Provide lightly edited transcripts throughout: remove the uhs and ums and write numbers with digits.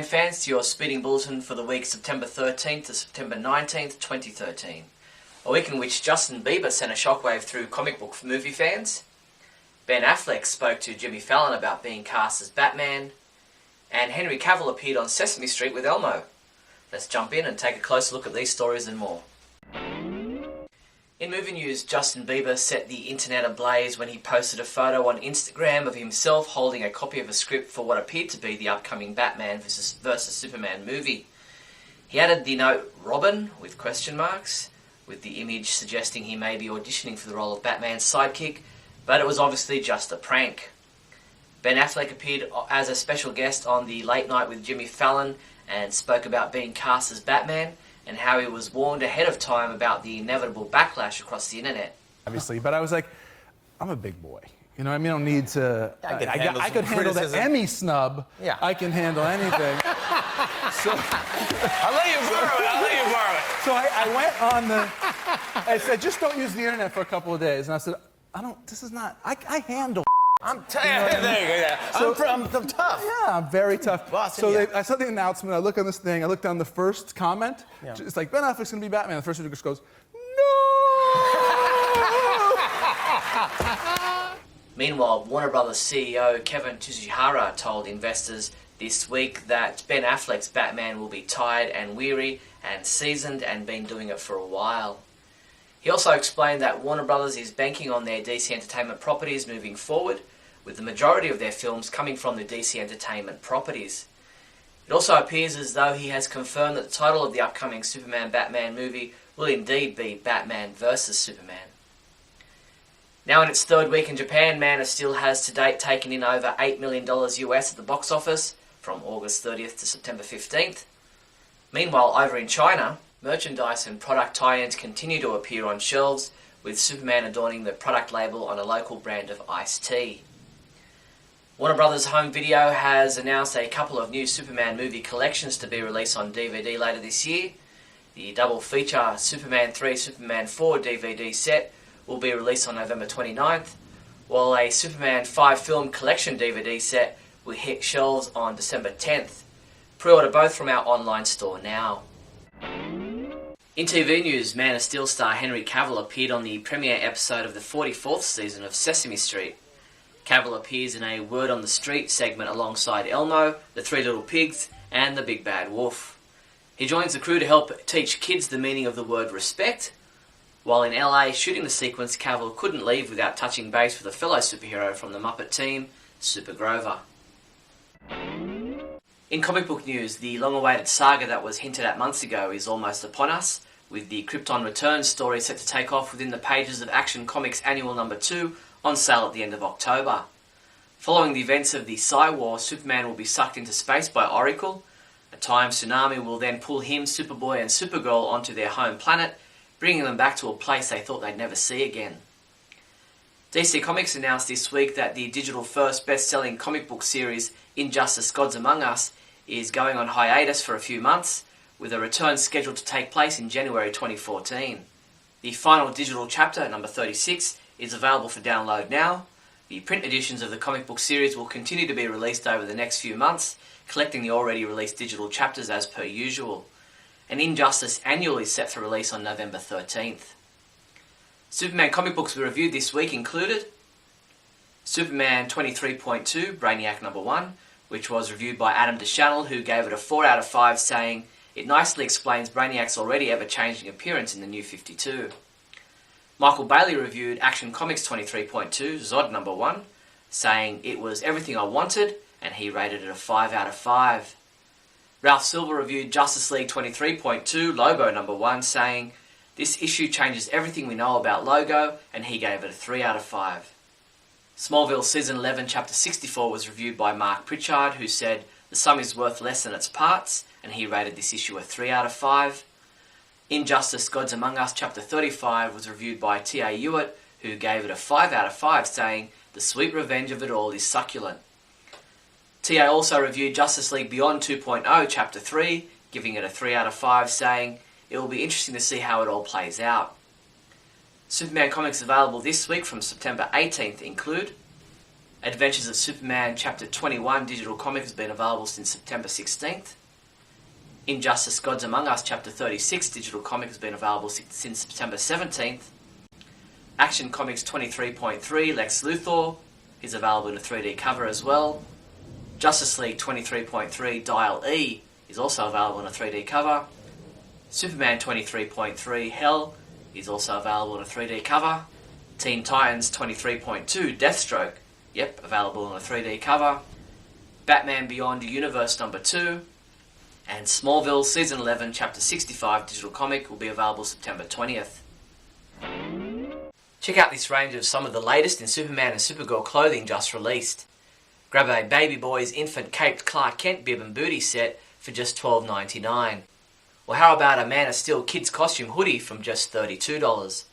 fans, to your speeding bulletin for the week September 13th to September 19th, 2013. A week in which Justin Bieber sent a shockwave through comic book movie fans. Ben Affleck spoke to Jimmy Fallon about being cast as Batman. And Henry Cavill appeared on Sesame Street with Elmo. Let's jump in and take a closer look at these stories and more. In movie news, Justin Bieber set the internet ablaze when he posted a photo on Instagram of himself holding a copy of a script for what appeared to be the upcoming Batman vs Superman movie. He added the note Robin with question marks, with the image suggesting he may be auditioning for the role of Batman's sidekick, but it was obviously just a prank. Ben Affleck appeared as a special guest on the Late Night with Jimmy Fallon and spoke about being cast as Batman and how he was warned ahead of time about the inevitable backlash across the internet. Obviously, but I was like, I'm a big boy. You know what I mean? I don't need to... I could handle the Emmy snub. Yeah. I can handle anything. So, I'll let you borrow it. So I went on the... I said, just don't use the internet for a couple of days. And I said, I handle... I'm there you go. Yeah. So, I'm tough. Yeah, I'm very tough. Boston, so yeah. I saw the announcement. I look on this thing. I look down the first comment. Yeah. It's like, Ben Affleck's going to be Batman. The first one just goes, no! Meanwhile, Warner Brothers CEO Kevin Tsuchihara told investors this week that Ben Affleck's Batman will be tired and weary and seasoned and been doing it for a while. He also explained that Warner Brothers is banking on their DC Entertainment properties moving forward, with the majority of their films coming from the DC Entertainment properties. It also appears as though he has confirmed that the title of the upcoming Superman-Batman movie will indeed be Batman vs Superman. Now in its third week in Japan, Man of Steel has to date taken in over $8 million US at the box office from August 30th to September 15th. Meanwhile, over in China, merchandise and product tie-ins continue to appear on shelves, with Superman adorning the product label on a local brand of iced tea. Warner Brothers Home Video has announced a couple of new Superman movie collections to be released on DVD later this year. The double feature Superman 3, Superman 4 DVD set will be released on November 29th, while a Superman 5 film collection DVD set will hit shelves on December 10th. Pre-order both from our online store now. In TV news, Man of Steel star Henry Cavill appeared on the premiere episode of the 44th season of Sesame Street. Cavill appears in a Word on the Street segment alongside Elmo, the Three Little Pigs, and the Big Bad Wolf. He joins the crew to help teach kids the meaning of the word respect. While in LA shooting the sequence, Cavill couldn't leave without touching base with a fellow superhero from the Muppet team, Super Grover. In comic book news, the long-awaited saga that was hinted at months ago is almost upon us, with the Krypton Returns story set to take off within the pages of Action Comics Annual No. 2 on sale at the end of October. Following the events of the Psy War, Superman will be sucked into space by Oracle. A time tsunami will then pull him, Superboy and Supergirl onto their home planet, bringing them back to a place they thought they'd never see again. DC Comics announced this week that the digital-first best-selling comic book series Injustice: Gods Among Us is going on hiatus for a few months, with a return scheduled to take place in January 2014. The final digital chapter, number 36, is available for download now. The print editions of the comic book series will continue to be released over the next few months, collecting the already released digital chapters as per usual. An Injustice Annual is set for release on November 13th. Superman comic books we reviewed this week included Superman 23.2, Brainiac number 1, which was reviewed by Adam DeChannel, who gave it a 4 out of 5, saying, "It nicely explains Brainiac's already ever-changing appearance in the New 52. Michael Bailey reviewed Action Comics 23.2, Zod number 1, saying, "It was everything I wanted," and he rated it a 5 out of 5. Ralph Silver reviewed Justice League 23.2, Logo number 1, saying, "This issue changes everything we know about Logo," and he gave it a 3 out of 5. Smallville Season 11, Chapter 64 was reviewed by Mark Pritchard, who said, "The sum is worth less than its parts," and he rated this issue a 3 out of 5. Injustice: Gods Among Us Chapter 35 was reviewed by T.A. Hewitt, who gave it a 5 out of 5, saying, "The sweet revenge of it all is succulent." T.A. also reviewed Justice League Beyond 2.0 Chapter 3, giving it a 3 out of 5, saying, "It will be interesting to see how it all plays out." Superman comics available this week from September 18th include Adventures of Superman Chapter 21 digital comic has been available since September 16th. Injustice Gods Among Us Chapter 36 digital comic has been available since September 17th. Action Comics 23.3 Lex Luthor is available in a 3D cover as well. Justice League 23.3 Dial E is also available in a 3D cover. Superman 23.3 Hell is also available in a 3D cover. Teen Titans 23.2 Deathstroke, available in a 3D cover. Batman Beyond Universe number 2. And Smallville Season 11 Chapter 65 digital comic will be available September 20th. Check out this range of some of the latest in Superman and Supergirl clothing just released. Grab a Baby Boy's infant caped Clark Kent bib and booty set for just $12.99. Or how about a Man of Steel kids costume hoodie from just $32.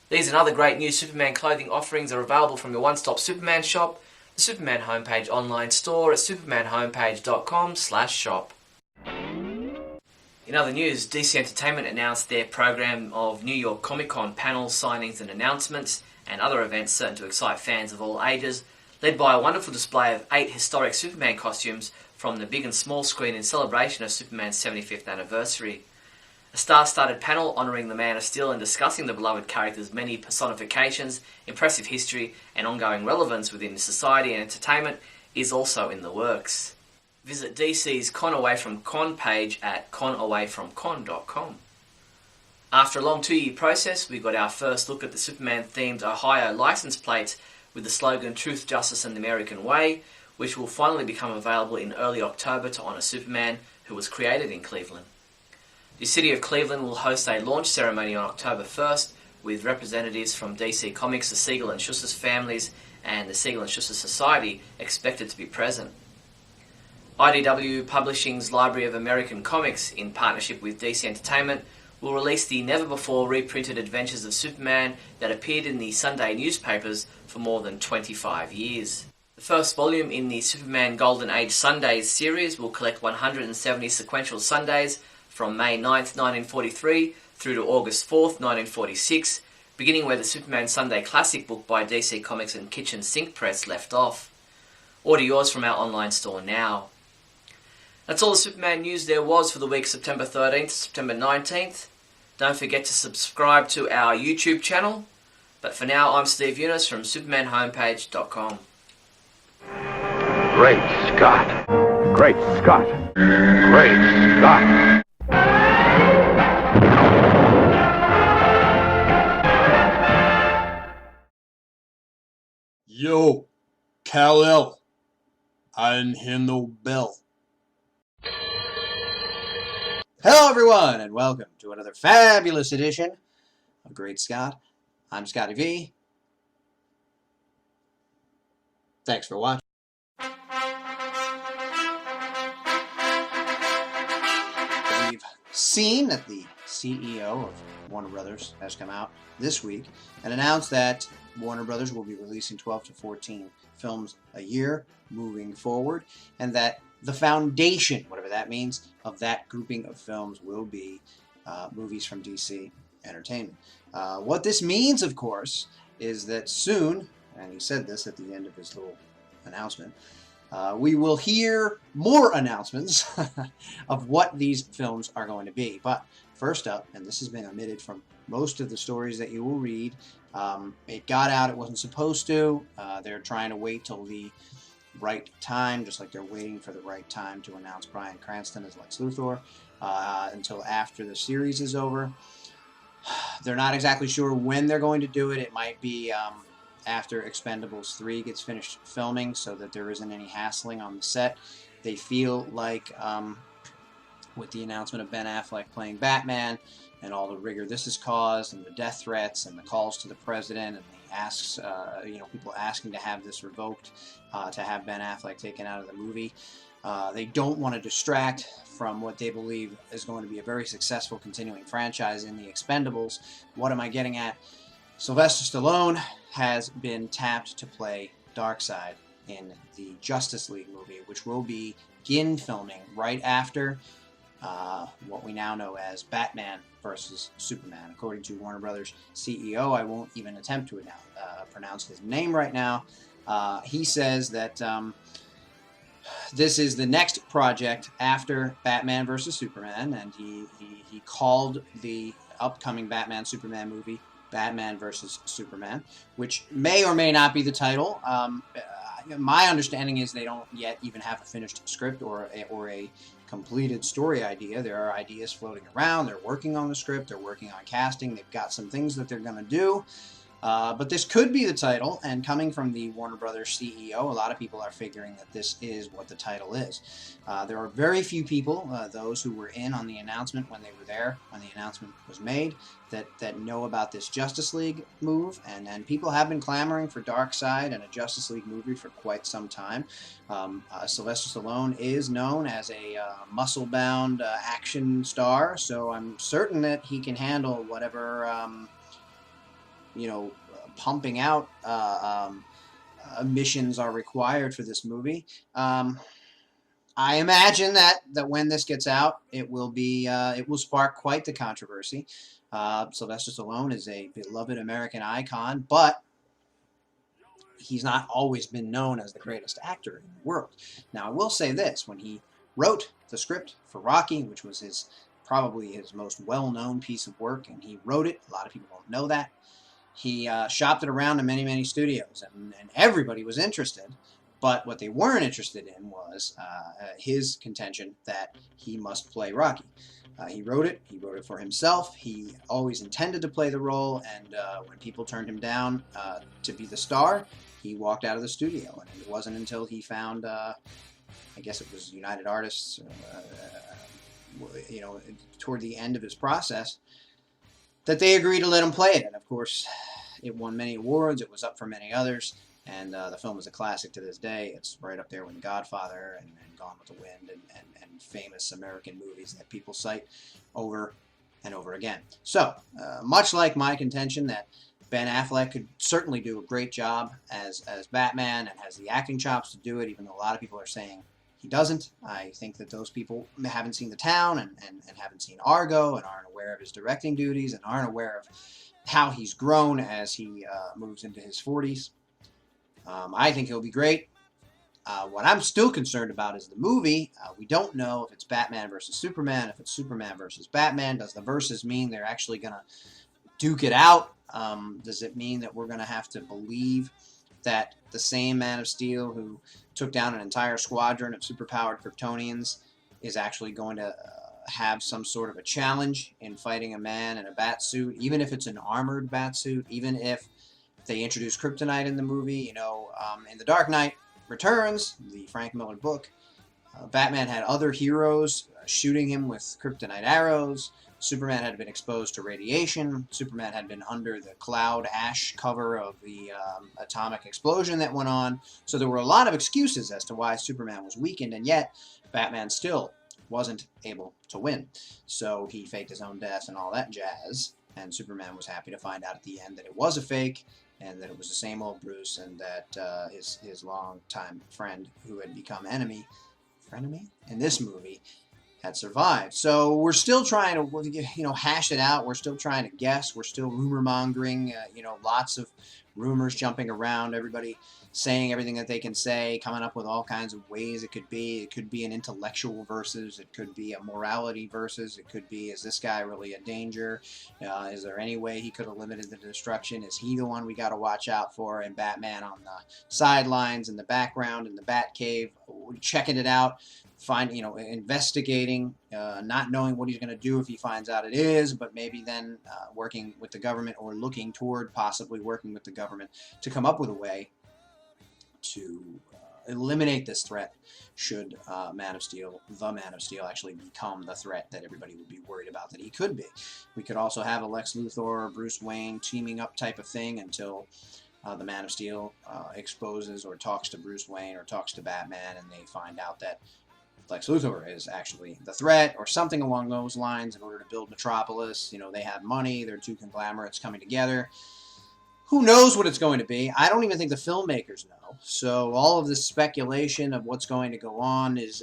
These and other great new Superman clothing offerings are available from your one-stop Superman shop, the Superman homepage online store at supermanhomepage.com/shop. In other news, DC Entertainment announced their program of New York Comic Con panels, signings and announcements, and other events certain to excite fans of all ages, led by a wonderful display of 8 historic Superman costumes from the big and small screen in celebration of Superman's 75th anniversary. A star-studded panel honouring the Man of Steel and discussing the beloved character's many personifications, impressive history, and ongoing relevance within society and entertainment is also in the works. Visit DC's Con Away From Con page at conawayfromcon.com. After a long 2-year process, we got our first look at the Superman-themed Ohio license plates with the slogan Truth, Justice and the American Way, which will finally become available in early October to honour Superman, who was created in Cleveland. The City of Cleveland will host a launch ceremony on October 1st with representatives from DC Comics, the Siegel and Schuster families, and the Siegel and Schuster Society expected to be present. IDW Publishing's Library of American Comics, in partnership with DC Entertainment, will release the never-before reprinted adventures of Superman that appeared in the Sunday newspapers for more than 25 years. The first volume in the Superman Golden Age Sundays series will collect 170 sequential Sundays from May 9th, 1943 through to August 4th, 1946, beginning where the Superman Sunday Classic book by DC Comics and Kitchen Sink Press left off. Order yours from our online store now. That's all the Superman news there was for the week September 13th to September 19th. Don't forget to subscribe to our YouTube channel. But for now, I'm Steve Younis from supermanhomepage.com. Great Scott! Great Scott! Great Scott! Yo, Kal-El, I didn't hear no bell. Hello everyone, and welcome to another fabulous edition of Great Scott. I'm Scotty V. Thanks for watching. We've seen that the CEO of Warner Brothers has come out this week and announced that Warner Brothers will be releasing 12 to 14 films a year moving forward, and that the foundation, whatever that means, of that grouping of films will be movies from DC Entertainment. What this means, of course, is that soon, and he said this at the end of his little announcement, we will hear more announcements of what these films are going to be. But first up, and this has been omitted from most of the stories that you will read, it got out, it wasn't supposed to. They're trying to wait till the right time, just like they're waiting for the right time to announce Bryan Cranston as Lex Luthor until after the series is over. They're not exactly sure when they're going to do it. It might be after Expendables 3 gets finished filming so that there isn't any hassling on the set. They feel like with the announcement of Ben Affleck playing Batman and all the rigor this has caused and the death threats and the calls to the president and the asks, people asking to have this revoked, to have Ben Affleck taken out of the movie. They don't want to distract from what they believe is going to be a very successful continuing franchise in the Expendables. What am I getting at? Sylvester Stallone has been tapped to play Darkseid in the Justice League movie, which will begin filming right after what we now know as Batman versus Superman. According to Warner Brothers CEO, I won't even attempt to pronounce his name right now, he says that This is the next project after Batman versus Superman, and he called the upcoming Batman Superman movie Batman versus Superman, which may or may not be the title. My understanding is they don't yet even have a finished script or a completed story idea. There are ideas floating around. They're working on the script. They're working on casting. They've got some things that they're going to do. But this could be the title, and coming from the Warner Brothers CEO, a lot of people are figuring that this is what the title is. There are very few people, those who were in on the announcement when they were there, when the announcement was made, that know about this Justice League move, and people have been clamoring for Darkseid and a Justice League movie for quite some time. Sylvester Stallone is known as a muscle-bound action star, so I'm certain that he can handle whatever... pumping out missions are required for this movie. I imagine that when this gets out, it will spark quite the controversy. Sylvester Stallone is a beloved American icon, but he's not always been known as the greatest actor in the world. Now, I will say this: when he wrote the script for Rocky, which was probably his most well-known piece of work, and he wrote it, a lot of people don't know that. He shopped it around to many, many studios, and everybody was interested. But what they weren't interested in was his contention that he must play Rocky. He wrote it for himself. He always intended to play the role, and when people turned him down to be the star, he walked out of the studio. And it wasn't until he found, I guess it was United Artists, toward the end of his process, that they agreed to let him play it. And of course, it won many awards. It was up for many others. And the film is a classic to this day. It's right up there with Godfather and Gone with the Wind and famous American movies that people cite over and over again. So, much like my contention that Ben Affleck could certainly do a great job as Batman and has the acting chops to do it, even though a lot of people are saying he doesn't. I think that those people haven't seen The Town and haven't seen Argo and aren't aware of his directing duties and aren't aware of how he's grown as he moves into his 40s. I think he'll be great. What I'm still concerned about is the movie. We don't know if it's Batman versus Superman, if it's Superman versus Batman. Does the versus mean they're actually going to duke it out? Does it mean that we're going to have to believe that the same Man of Steel who took down an entire squadron of superpowered Kryptonians is actually going to have some sort of a challenge in fighting a man in a bat suit, even if it's an armored bat suit, even if they introduce kryptonite in the movie? In The Dark Knight Returns, the Frank Miller book, Batman had other heroes shooting him with kryptonite arrows. Superman had been exposed to radiation. Superman had been under the cloud ash cover of the atomic explosion that went on. So there were a lot of excuses as to why Superman was weakened, and yet Batman still wasn't able to win. So he faked his own death and all that jazz, and Superman was happy to find out at the end that it was a fake, and that it was the same old Bruce, and that his longtime friend who had become frenemy in this movie had survived. So we're still trying to, hash it out. We're still trying to guess. We're still rumor mongering. Lots of rumors jumping around. Everybody saying everything that they can say, coming up with all kinds of ways it could be. It could be an intellectual versus. It could be a morality versus. It could be, is this guy really a danger? Is there any way he could have limited the destruction? Is he the one we got to watch out for? And Batman on the sidelines, in the background, in the Batcave, checking it out. Investigating, not knowing what he's going to do if he finds out it is, but maybe then working with the government, or looking toward possibly working with the government to come up with a way to eliminate this threat should the Man of Steel actually become the threat that everybody would be worried about that he could be. We could also have a Lex Luthor or Bruce Wayne teaming up type of thing until the Man of Steel exposes or talks to Bruce Wayne or talks to Batman, and they find out that Lex Luthor is actually the threat, or something along those lines, in order to build Metropolis. They have money, they're two conglomerates coming together. Who knows what it's going to be? I don't even think the filmmakers know. So all of this speculation of what's going to go on is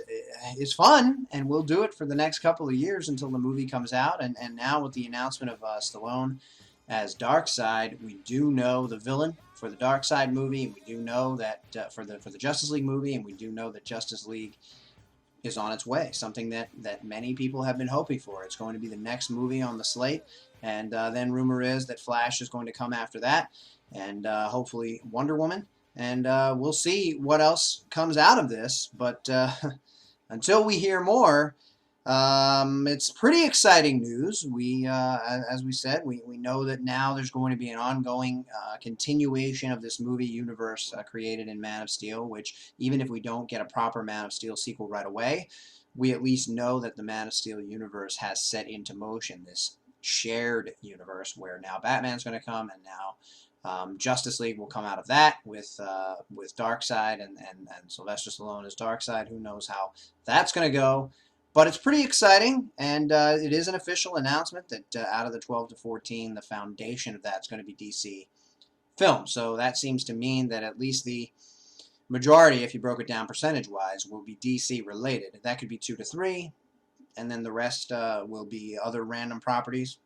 fun, and we'll do it for the next couple of years until the movie comes out. And now with the announcement of Stallone as Darkseid. We do know the villain for the Darkseid movie, and we do know that for the Justice League movie, and we do know that Justice League is on its way, something that many people have been hoping for. It's going to be the next movie on the slate, and then rumor is that Flash is going to come after that, and hopefully Wonder Woman, and we'll see what else comes out of this, but until we hear more, it's pretty exciting news. As we said, we know that now there's going to be an ongoing continuation of this movie universe created in Man of Steel, which even if we don't get a proper Man of Steel sequel right away, we at least know that the Man of Steel universe has set into motion this shared universe where now Batman's going to come, and now Justice League will come out of that with Darkseid and Sylvester Stallone as Darkseid. Who knows how that's going to go? But it's pretty exciting, and it is an official announcement that out of the 12 to 14, the foundation of that's going to be DC Films. So that seems to mean that at least the majority, if you broke it down percentage-wise, will be DC related. That could be 2 to 3, and then the rest will be other random properties.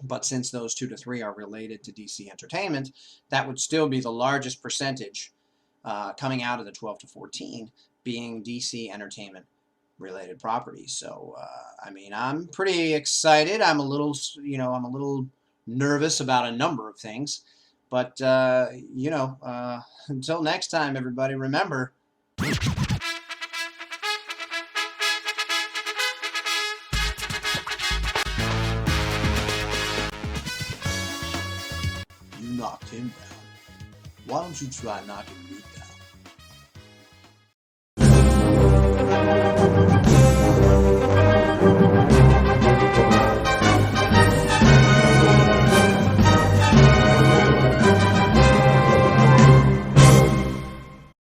But since those 2 to 3 are related to DC Entertainment, that would still be the largest percentage coming out of the 12 to 14 being DC Entertainment related properties. So I mean, I'm pretty excited. I'm a little nervous about a number of things, but until next time, everybody, remember, you knocked him down. Why don't you try knocking me down?